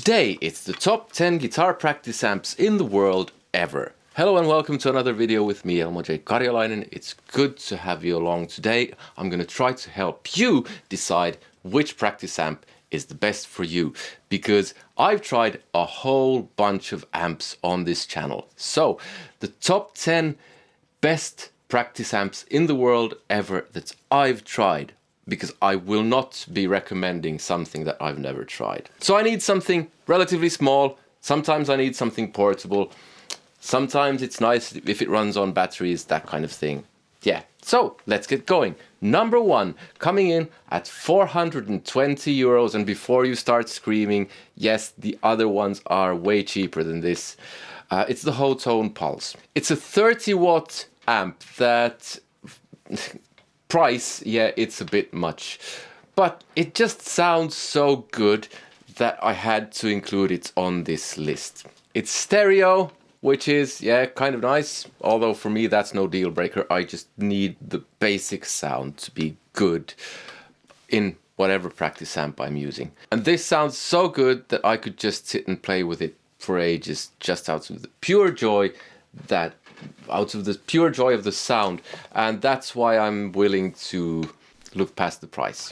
Today it's the top 10 guitar practice amps in the world ever. Hello and welcome to another video with me, Elmo J. Karjalainen. It's good to have you along today. I'm going to try to help you decide which practice amp is the best for you, because I've tried a whole bunch of amps on this channel. So the top 10 best practice amps in the world ever that I've tried, because I will not be recommending something that I've never tried. So I need something relatively small. Sometimes I need something portable. Sometimes it's nice if it runs on batteries, that kind of thing. Yeah, so let's get going. Number one, coming in at 420 euros. And before you start screaming, yes, the other ones are way cheaper than this. It's the Hotone Pulze. It's a 30 watt amp that... price, yeah, it's a bit much, but it just sounds so good that I had to include it on this list. It's stereo, which is, yeah, kind of nice, although for me that's no deal breaker. I just need the basic sound to be good in whatever practice amp I'm using. And this sounds so good that I could just sit and play with it for ages, just out of the pure joy of the sound, and that's why I'm willing to look past the price.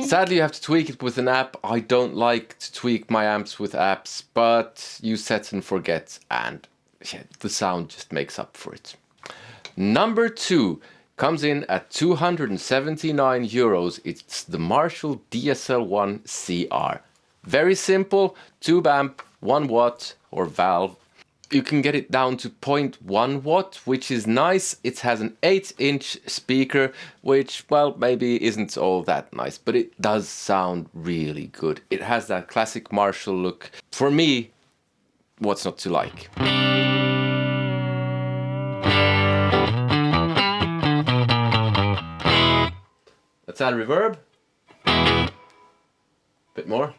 Sadly, you have to tweak it with an app. I don't like to tweak my amps with apps, but you set and forget, and yeah, the sound just makes up for it. Number two comes in at 279 euros. It's the Marshall DSL-1 CR. Very simple, tube amp, 1 watt or valve. You can get it down to 0.1 watt, which is nice. It has an 8-inch speaker, which, well, maybe isn't all that nice, but it does sound really good. It has that classic Marshall look. For me, what's not to like? Let's add reverb. Bit more.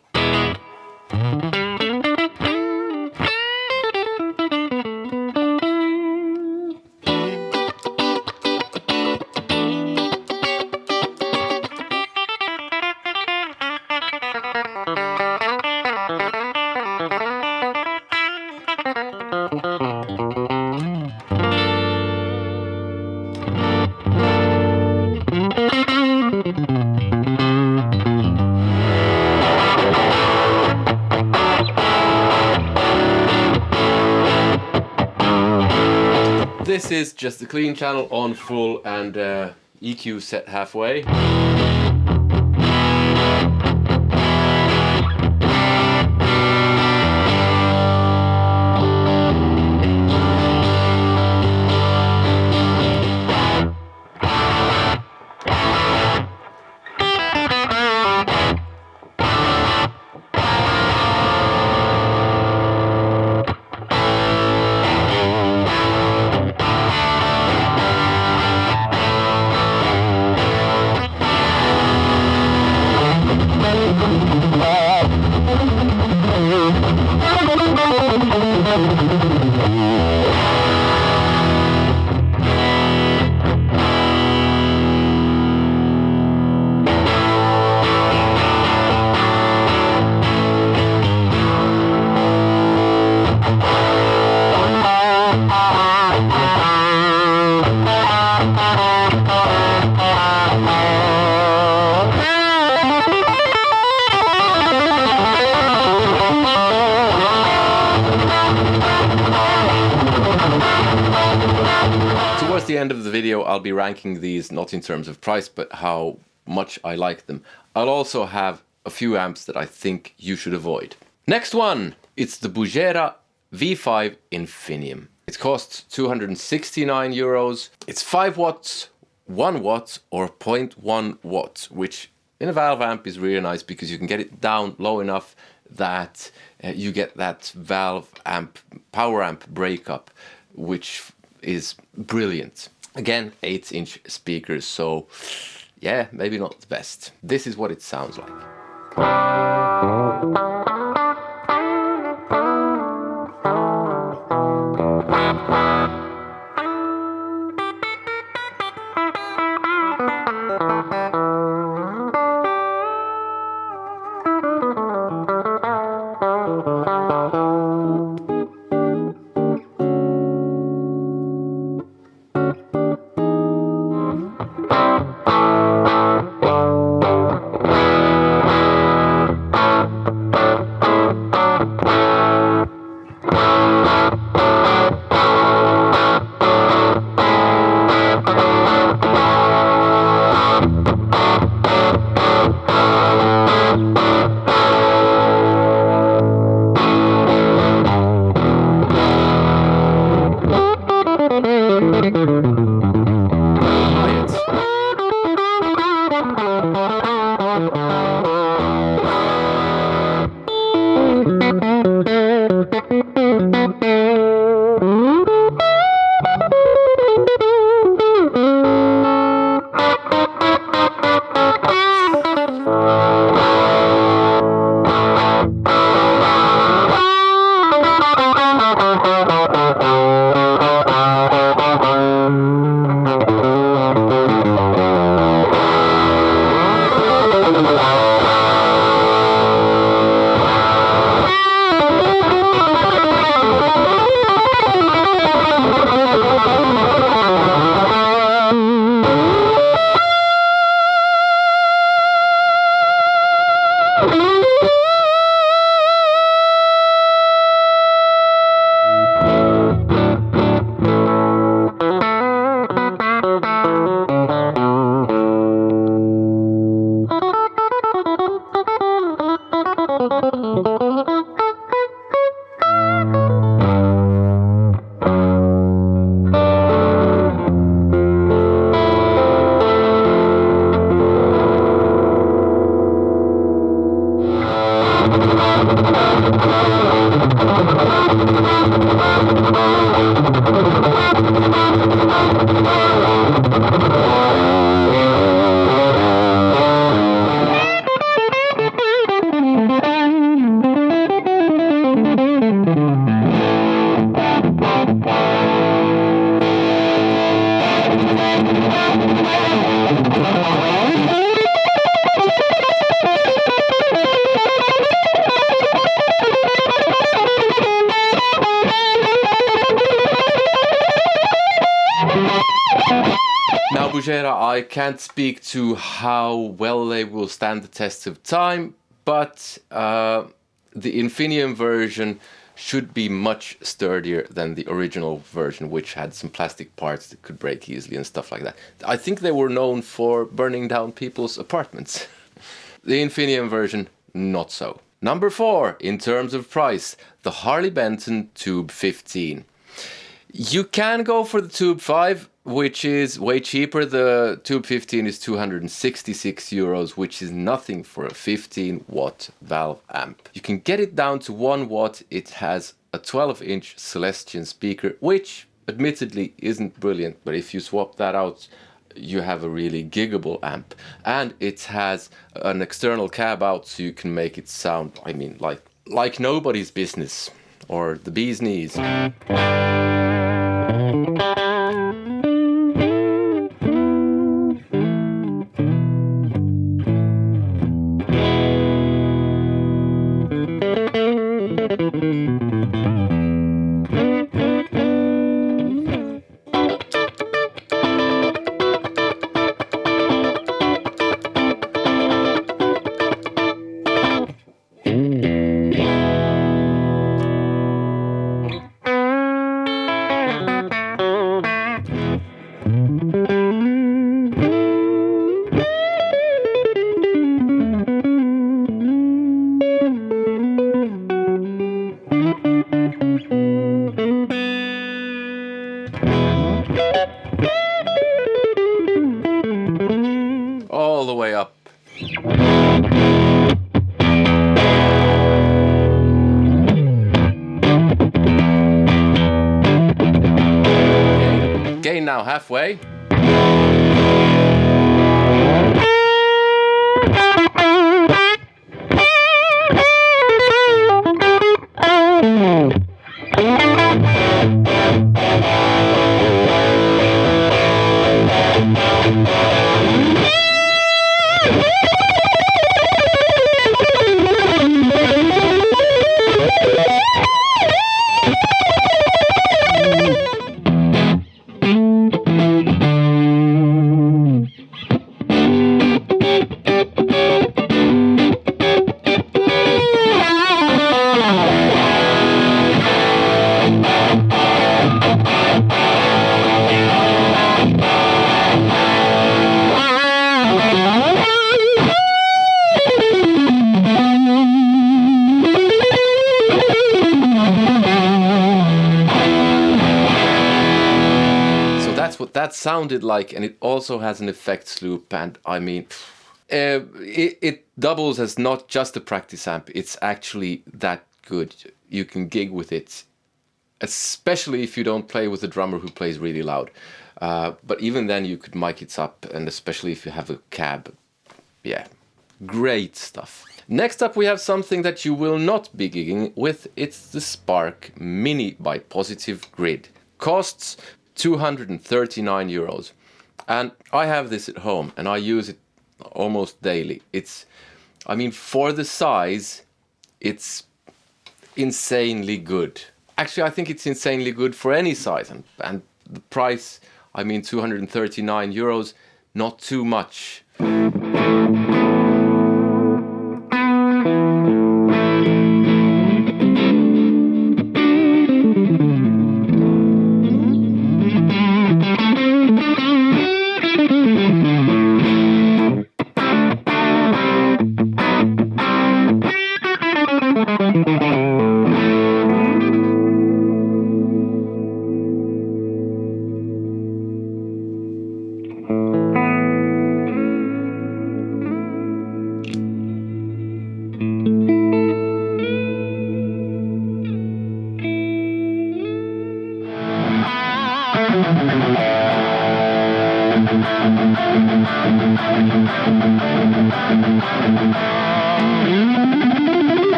this is just the clean channel on full and EQ set halfway. Towards the end of the video, I'll be ranking these not in terms of price, but how much I like them. I'll also have a few amps that I think you should avoid. Next one, it's the Bugera V5 Infinium. It costs 269 euros. It's 5 watts, 1 watt, or 0.1 watts, which in a valve amp is really nice because you can get it down low enough that you get that valve amp, power amp breakup, which is brilliant. Again, 8-inch speakers, so yeah, maybe not the best. This is what it sounds like. Now Bugera, I can't speak to how well they will stand the test of time, but the Infinium version should be much sturdier than the original version, which had some plastic parts that could break easily and stuff like that. I think they were known for burning down people's apartments. The Infinium version, not so. Number 4, in terms of price, the Harley Benton Tube 15. You can go for the Tube 5, which is way cheaper. The Tube 15 is 266 euros, which is nothing for a 15 watt valve amp. You can get it down to 1 watt. It has a 12-inch Celestion speaker, which admittedly isn't brilliant, but if you swap that out, you have a really giggable amp. And it has an external cab out, so you can make it sound, I mean, like nobody's business, or the bee's knees. All the way up. Gain now halfway. What that sounded like, and it also has an effects loop, and I mean it doubles as not just a practice amp. It's actually that good. You can gig with it, especially if you don't play with a drummer who plays really loud, but even then you could mic it up, and especially if you have a cab. Yeah, great stuff. Next up we have something that you will not be gigging with. It's the Spark Mini by Positive Grid. Costs 239 euros, and I have this at home and I use it almost daily. I mean, for the size, it's insanely good. Actually, I think it's insanely good for any size, and the price, I mean, 239 euros, not too much.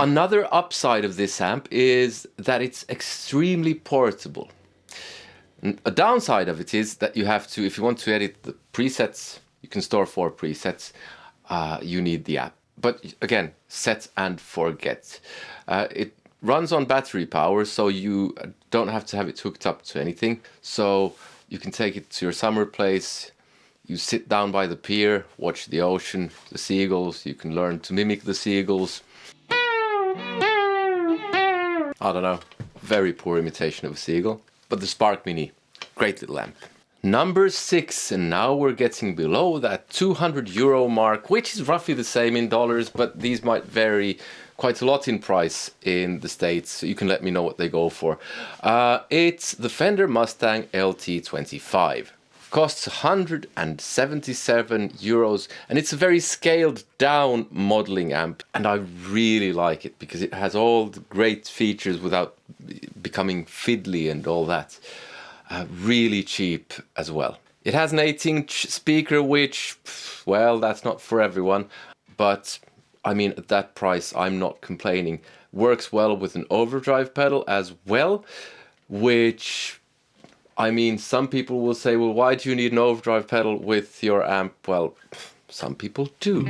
Another upside of this amp is that it's extremely portable. A downside of it is that you have to, if you want to edit the presets, you can store 4 presets, you need the app. But again, set and forget. It runs on battery power, so you don't have to have it hooked up to anything. So you can take it to your summer place, you sit down by the pier, watch the ocean, the seagulls, you can learn to mimic the seagulls. I don't know, very poor imitation of a seagull. But the Spark Mini, great little amp. Number 6, and now we're getting below that €200 mark, which is roughly the same in dollars, but these might vary quite a lot in price in the States, so you can let me know what they go for. It's the Fender Mustang LT25. Costs €177, and it's a very scaled down modeling amp, and I really like it because it has all the great features without becoming fiddly and all that. Really cheap as well. It has an 8-inch speaker, which, well, that's not for everyone, but I mean, at that price, I'm not complaining. Works well with an overdrive pedal as well, which, I mean, some people will say, well, why do you need an overdrive pedal with your amp? Well, some people do.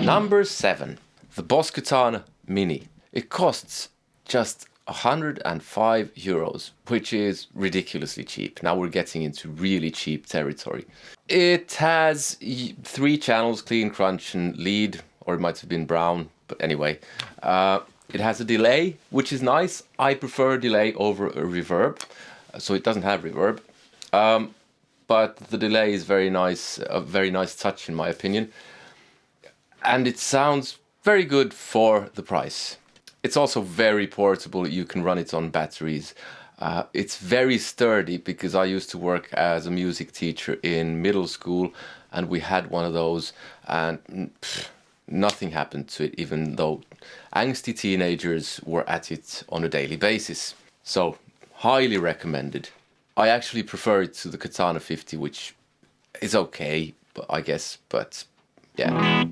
Number 7, the Boss Katana Mini. It costs just €105, which is ridiculously cheap. Now we're getting into really cheap territory. It has 3 channels, clean, crunch and lead, or it might have been brown, but anyway. It has a delay, which is nice. I prefer a delay over a reverb, so it doesn't have reverb. But the delay is very nice, a very nice touch in my opinion. And it sounds very good for the price. It's also very portable. You can run it on batteries. It's very sturdy because I used to work as a music teacher in middle school and we had one of those and nothing happened to it, even though angsty teenagers were at it on a daily basis. So, highly recommended. I actually prefer it to the Katana 50, which is okay, but I guess, but yeah.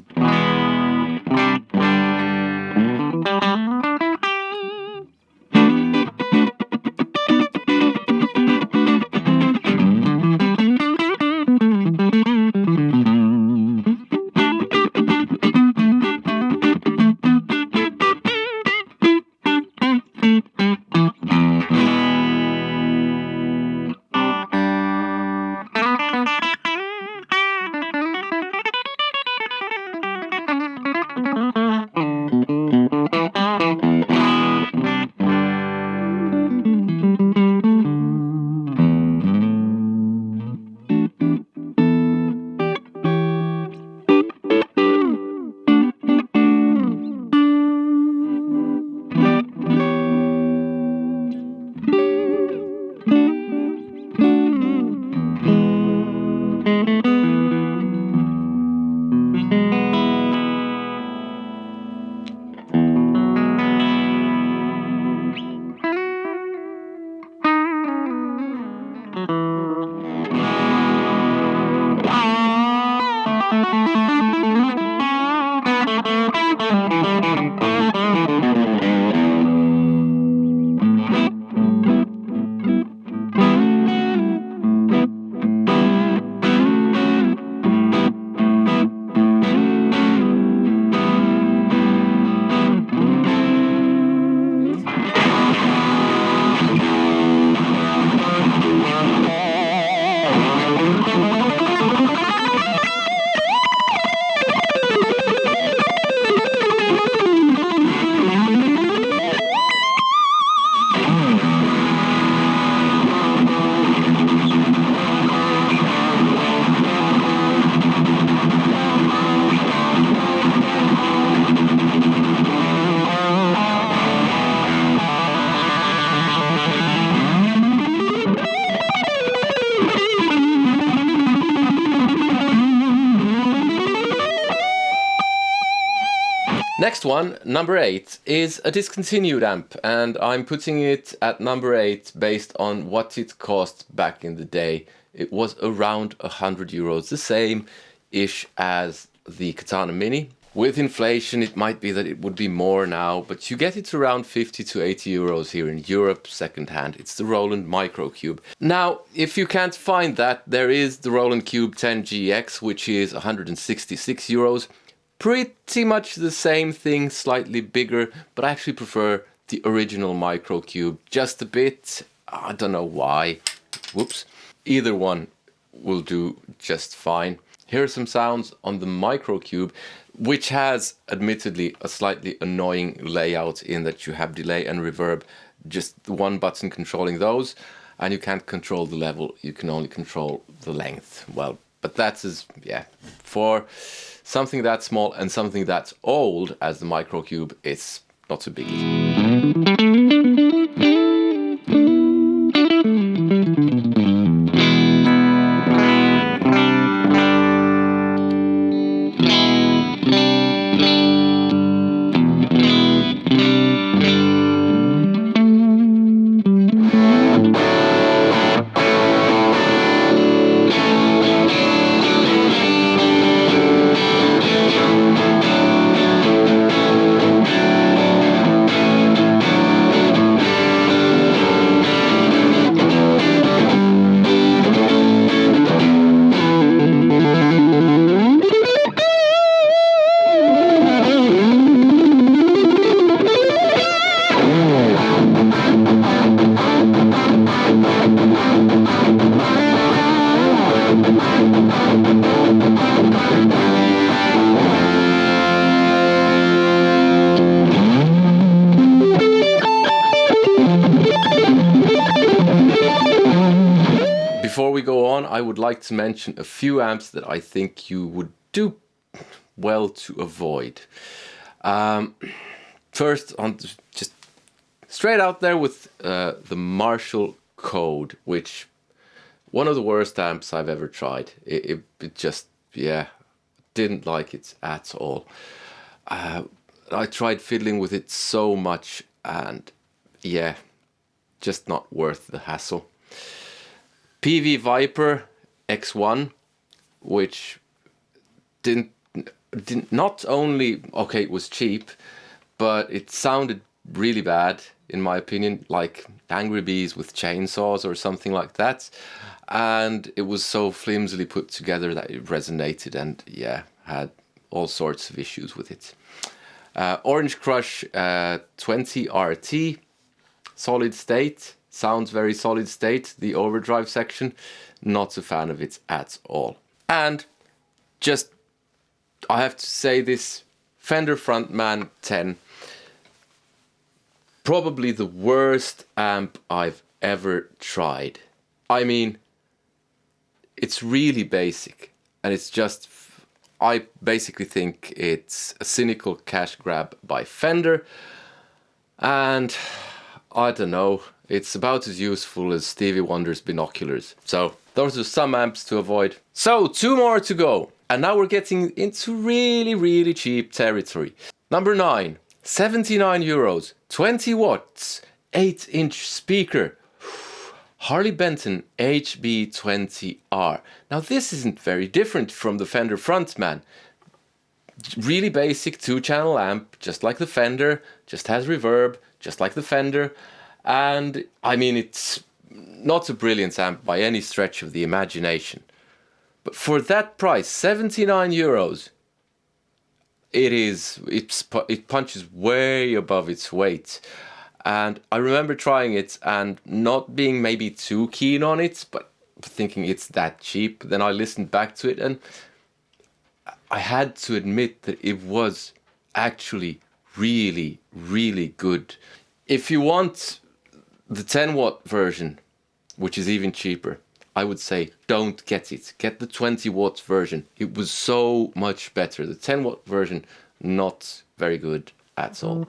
Next one, number 8, is a discontinued amp, and I'm putting it at number 8 based on what it cost back in the day. It was around 100 euros, the same-ish as the Katana Mini. With inflation, it might be that it would be more now, but you get it around 50 to 80 euros here in Europe, secondhand. It's the Roland Microcube. Now, if you can't find that, there is the Roland Cube 10GX, which is 166 euros. Pretty much the same thing, slightly bigger, but I actually prefer the original Microcube just a bit. I don't know why. Whoops. Either one will do just fine. Here are some sounds on the Microcube, which has admittedly a slightly annoying layout in that you have delay and reverb, just the one button controlling those, and you can't control the level, you can only control the length. Well, but that's for something that small and something that's old as the Microcube, it's not a biggie. Before we go on, I would like to mention a few amps that I think you would do well to avoid. First, just straight out there with the Marshall Code, which one of the worst amps I've ever tried. It just, didn't like it at all. I tried fiddling with it so much and just not worth the hassle. PV Viper X1, which didn't not only, okay, it was cheap, but it sounded really bad in my opinion, like Angry Bees with chainsaws or something like that. And it was so flimsily put together that it resonated and had all sorts of issues with it. Orange Crush 20 RT, solid state. Sounds very solid state. The overdrive section, not a fan of it at all. And just, I have to say this, Fender Frontman 10, probably the worst amp I've ever tried. I mean, it's really basic, and it's just, I basically think it's a cynical cash grab by Fender, and I don't know, it's about as useful as Stevie Wonder's binoculars. So those are some amps to avoid. So 2 more to go. And now we're getting into really, really cheap territory. Number 9, 79 euros, 20 watts, 8-inch speaker. Harley Benton HB20R. Now this isn't very different from the Fender Frontman. Really basic 2-channel amp, just like the Fender, just has reverb, just like the Fender. And I mean, it's not a brilliant amp by any stretch of the imagination. But for that price, 79 euros, it punches way above its weight. And I remember trying it and not being maybe too keen on it, but thinking it's that cheap. Then I listened back to it and I had to admit that it was actually really, really good. If you want the 10-watt version, which is even cheaper, I would say don't get it. Get the 20-watt version. It was so much better. The 10-watt version, not very good at all.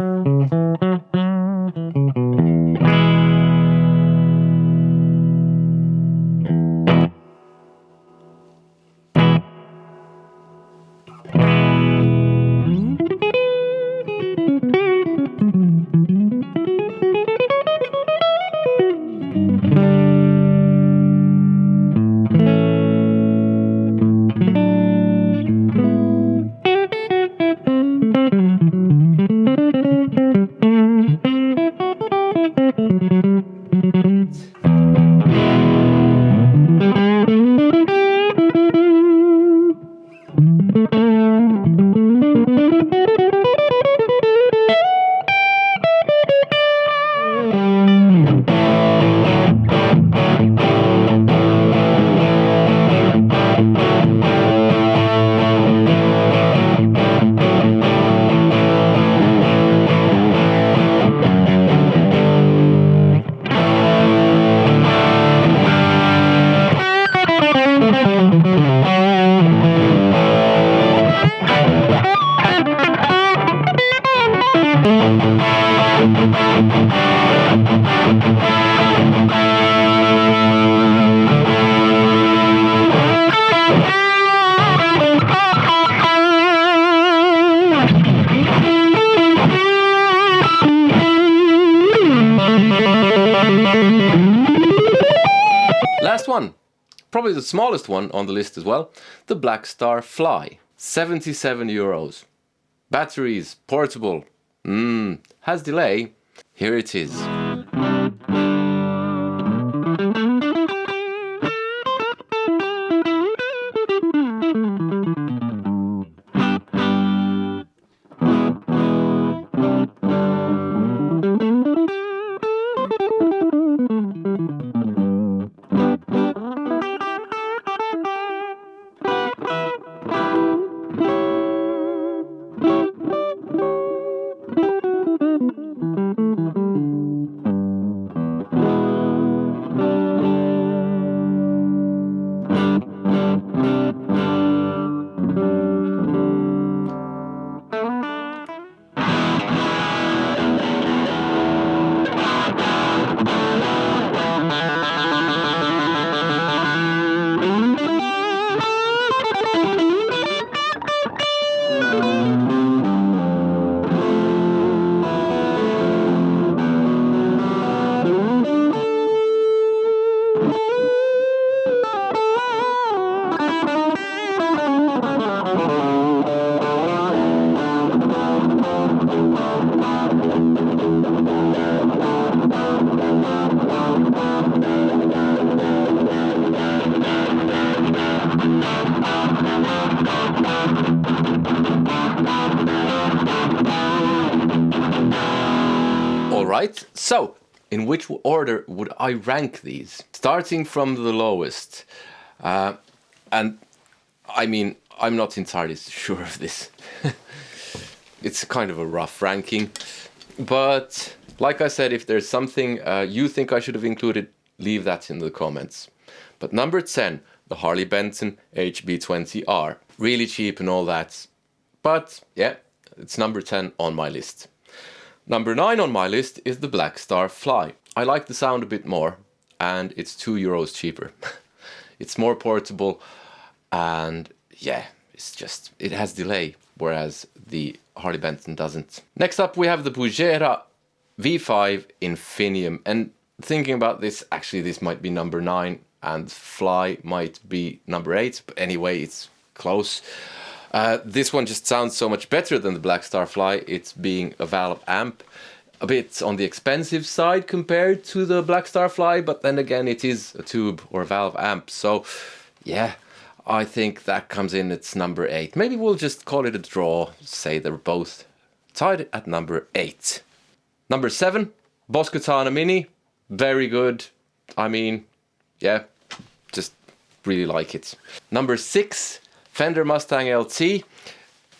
last one, probably the smallest one on the list as well, the Blackstar Fly. 77 euros. Batteries, portable, has delay. Here it is. Alright, so in which order would I rank these? Starting from the lowest. And I mean, I'm not entirely sure of this. It's kind of a rough ranking. But like I said, if there's something you think I should have included, leave that in the comments. But number 10, the Harley Benton HB20R. Really cheap and all that. But yeah, it's number 10 on my list. Number 9 on my list is the Blackstar Fly. I like the sound a bit more, and it's €2 cheaper. It's more portable, and yeah, it has delay, whereas the Harley Benton doesn't. Next up we have the Bugera V5 Infinium, and thinking about this, actually this might be number 9, and Fly might be number 8, but anyway, it's close. This one just sounds so much better than the Blackstar Fly. It's being a valve amp, a bit on the expensive side compared to the Blackstar Fly, but then again it is a tube or a valve amp, so yeah, I think that comes in at number 8. Maybe we'll just call it a draw, say they're both tied at number 8. Number 7, Katana Mini, very good. I mean, yeah, just really like it. Number 6, Fender Mustang LT.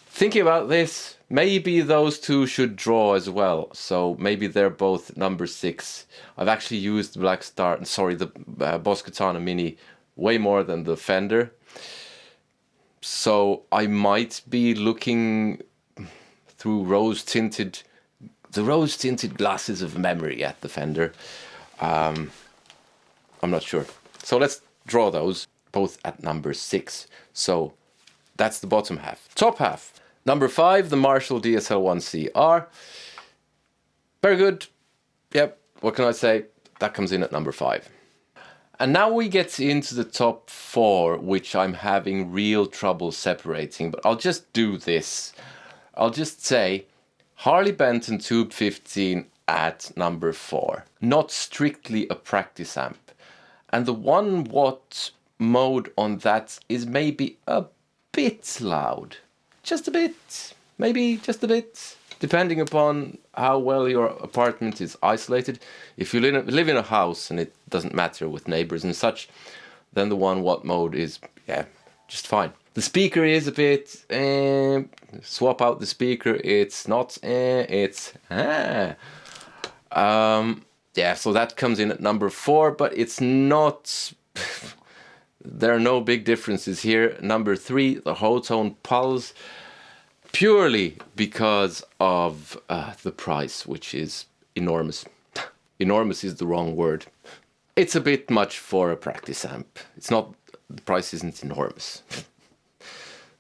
Thinking about this, maybe those two should draw as well. So maybe they're both number 6. I've actually used the Katana Mini way more than the Fender. So I might be looking through the rose-tinted glasses of memory at the Fender. I'm not sure. So let's draw those, both at number 6. So that's the bottom half. Top half. Number 5, the Marshall DSL-1CR. Very good. Yep, what can I say? That comes in at number 5. And now we get into the top 4, which I'm having real trouble separating, but I'll just do this. I'll just say Harley Benton Tube 15 at number 4. Not strictly a practice amp. And the 1 watt mode on that is maybe a bit loud. Just a bit. Maybe just a bit. Depending upon how well your apartment is isolated. If you live in a house and it doesn't matter with neighbors and such, then the 1 watt mode is, yeah, just fine. The speaker is a bit, swap out the speaker, it's not, it's, yeah, so that comes in at number 4, but it's not, there are no big differences here. Number 3, the Hotone Pulze. Purely because of the price, which is enormous. Enormous is the wrong word. It's a bit much for a practice amp. It's not, the price isn't enormous.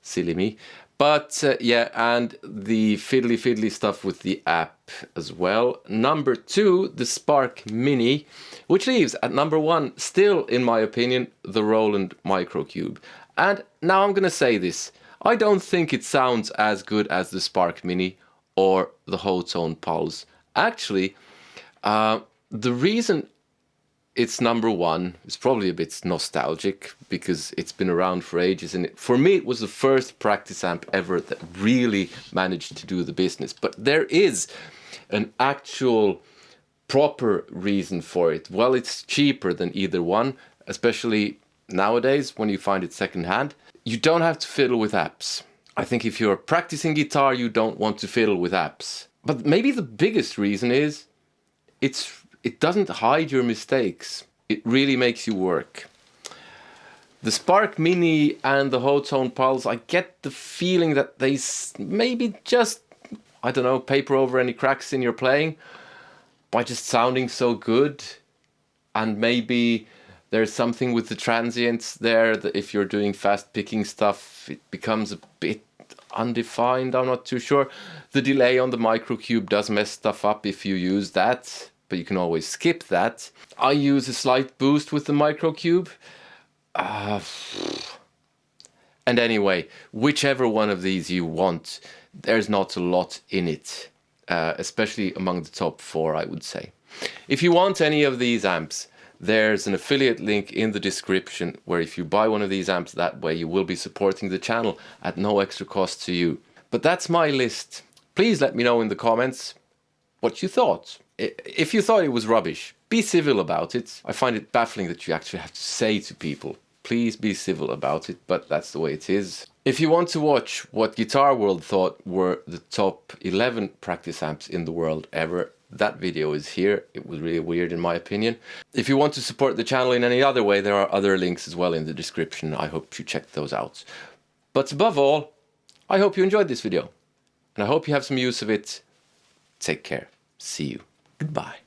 Silly me. But yeah, and the fiddly stuff with the app as well. Number 2, the Spark Mini, which leaves at number 1, still in my opinion, the Roland Microcube. And now I'm gonna say this, I don't think it sounds as good as the Spark Mini or the Hotone Pulze. Actually, the reason it's number 1 is probably a bit nostalgic because it's been around for ages, and for me it was the first practice amp ever that really managed to do the business. But there is an actual proper reason for it. Well, it's cheaper than either one, especially nowadays when you find it secondhand. You don't have to fiddle with apps. I think if you're practicing guitar, you don't want to fiddle with apps. But maybe the biggest reason is it doesn't hide your mistakes. It really makes you work. The Spark Mini and the Hotone Pulze, I get the feeling that they maybe just, I don't know, paper over any cracks in your playing by just sounding so good. And maybe there's something with the transients there that if you're doing fast picking stuff, it becomes a bit undefined. I'm not too sure. The delay on the Microcube does mess stuff up if you use that, but you can always skip that. I use a slight boost with the Microcube. And anyway, whichever one of these you want, there's not a lot in it, especially among the top 4, I would say. If you want any of these amps, there's an affiliate link in the description where if you buy one of these amps that way, you will be supporting the channel at no extra cost to you. But that's my list. Please let me know in the comments what you thought. If you thought it was rubbish, be civil about it. I find it baffling that you actually have to say to people, please be civil about it, but that's the way it is. If you want to watch what Guitar World thought were the top 11 practice amps in the world ever, that video is here. It was really weird in my opinion. If you want to support the channel in any other way, there are other links as well in the description. I hope you check those out. But above all, I hope you enjoyed this video, and I hope you have some use of it. Take care. See you. Goodbye.